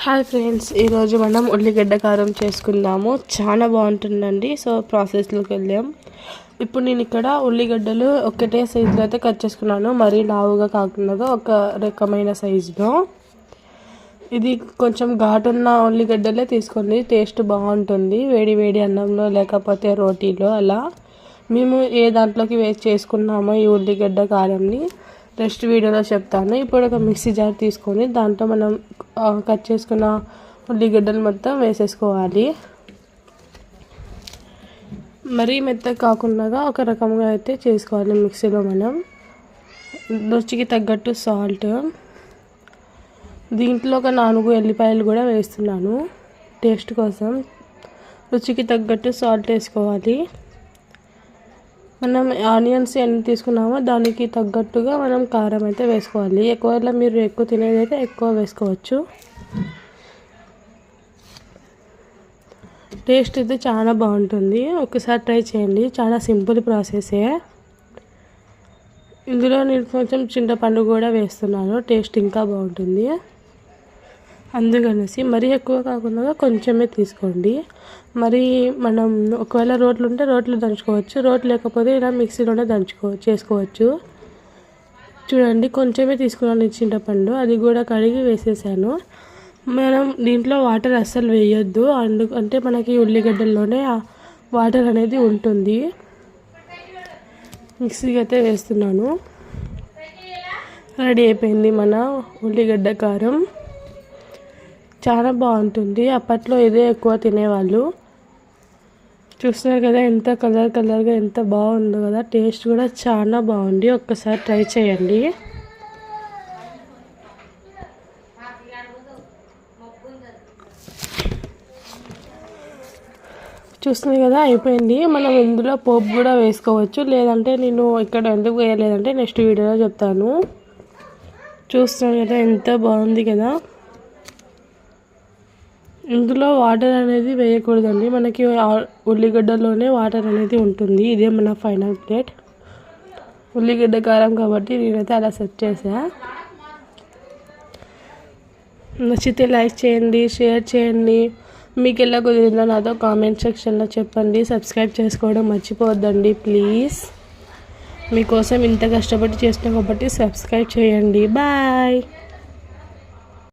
Hi friends, ఈరోజు మనం ఉల్లిగడ్డ కారం చేసుకుందాము. చాలా బాగుంటుందండి. సో ప్రాసెస్లోకి వెళ్దాం. ఇప్పుడు నేను ఇక్కడ ఉల్లిగడ్డలు ఒకటే సైజులో అయితే కట్ చేసుకున్నాను. మరీ లావుగా కాకుండా ఒక రకమైన సైజులో. ఇది కొంచెం ఘాటున్న ఉల్లిగడ్డలే తీసుకోండి, టేస్ట్ బాగుంటుంది. వేడి వేడి అన్నంలో లేకపోతే రోటీలో అలా. మేము ఏ దాంట్లోకి వేసి చేసుకున్నామో ఈ ఉల్లిగడ్డ కారంని నెక్స్ట్ వీడియోలో చెప్తాను. ఇప్పుడు ఒక మిక్సీ జార్ తీసుకొని దాంట్లో మనం కట్ చేసుకున్న ఉల్లిగడ్డలు మొత్తం వేసేసుకోవాలి. మరీ మెత్తగా కాకుండా ఒక రకంగా అయితే చేసుకోవాలి. మిక్సీలో మనం రుచికి తగ్గట్టు సాల్ట్, దీంట్లో ఒక 4 ఎల్లిపాయలు కూడా వేస్తున్నాను టేస్ట్ కోసం. రుచికి తగ్గట్టు సాల్ట్ వేసుకోవాలి. మనం ఆనియన్స్ ఎన్ని తీసుకున్నామో దానికి తగ్గట్టుగా మనం కారం అయితే వేసుకోవాలి. ఒకవేళ మీరు ఎక్కువ తినేదైతే ఎక్కువ వేసుకోవచ్చు. టేస్ట్ అయితే చాలా బాగుంటుంది. ఒకసారి ట్రై చేయండి. చాలా సింపుల్ ప్రాసెసే. ఇందులో నేను కొంచెం చింతపండు కూడా వేస్తున్నాను, టేస్ట్ ఇంకా బాగుంటుంది. అందుకనేసి మరీ ఎక్కువ కాకుండా కొంచెమే తీసుకోండి. మరి మనం ఒకవేళ రోట్లు ఉంటే రోట్లు దంచుకోవచ్చు, రోట్లు లేకపోతే ఇలా మిక్సీలోనే చేసుకోవచ్చు. చూడండి, కొంచెమే తీసుకున్నాను చింతపండు, అది కూడా కడిగి వేసేసాను. మనం దీంట్లో వాటర్ అస్సలు వేయొద్దు, అంటే మనకి ఉల్లిగడ్డల్లోనే వాటర్ అనేది ఉంటుంది. మిక్సీకి అయితే వేస్తున్నాను. రెడీ అయిపోయింది మన ఉల్లిగడ్డ కారం. చాలా బాగుంటుంది. అప్పట్లో ఇదే ఎక్కువ తినేవాళ్ళు. చూస్తున్నారు కదా ఎంత కలర్గా ఎంత బాగుందో కదా. టేస్ట్ కూడా చాలా బాగుంది. ఒక్కసారి ట్రై చేయండి. చూస్తున్నారు కదా, అయిపోయింది. మనం ఇందులో పోపు కూడా వేసుకోవచ్చు, లేదంటే నేను ఇక్కడ ఎందుకు వేయలేదంటే నెక్స్ట్ వీడియోలో చెప్తాను. చూస్తున్నారు కదా ఎంత బాగుంది కదా. ఇందులో వాటర్ అనేది వేయకూడదండి, మనకి ఉల్లిగడ్డలోనే వాటర్ అనేది ఉంటుంది. ఇదే మన ఫైనల్ ప్లేట్. ఉల్లిగడ్డ కారం కాబట్టి నేనైతే అలా సెట్ చేసా. నచ్చితే లైక్ చేయండి, షేర్ చేయండి. మీకు ఎలా కుదిరిందో నాతో కామెంట్ సెక్షన్లో చెప్పండి. సబ్స్క్రైబ్ చేసుకోవడం మర్చిపోవద్దండి ప్లీజ్. మీకోసం ఇంత కష్టపడి చేస్తాం కాబట్టి సబ్స్క్రైబ్ చేయండి. బాయ్.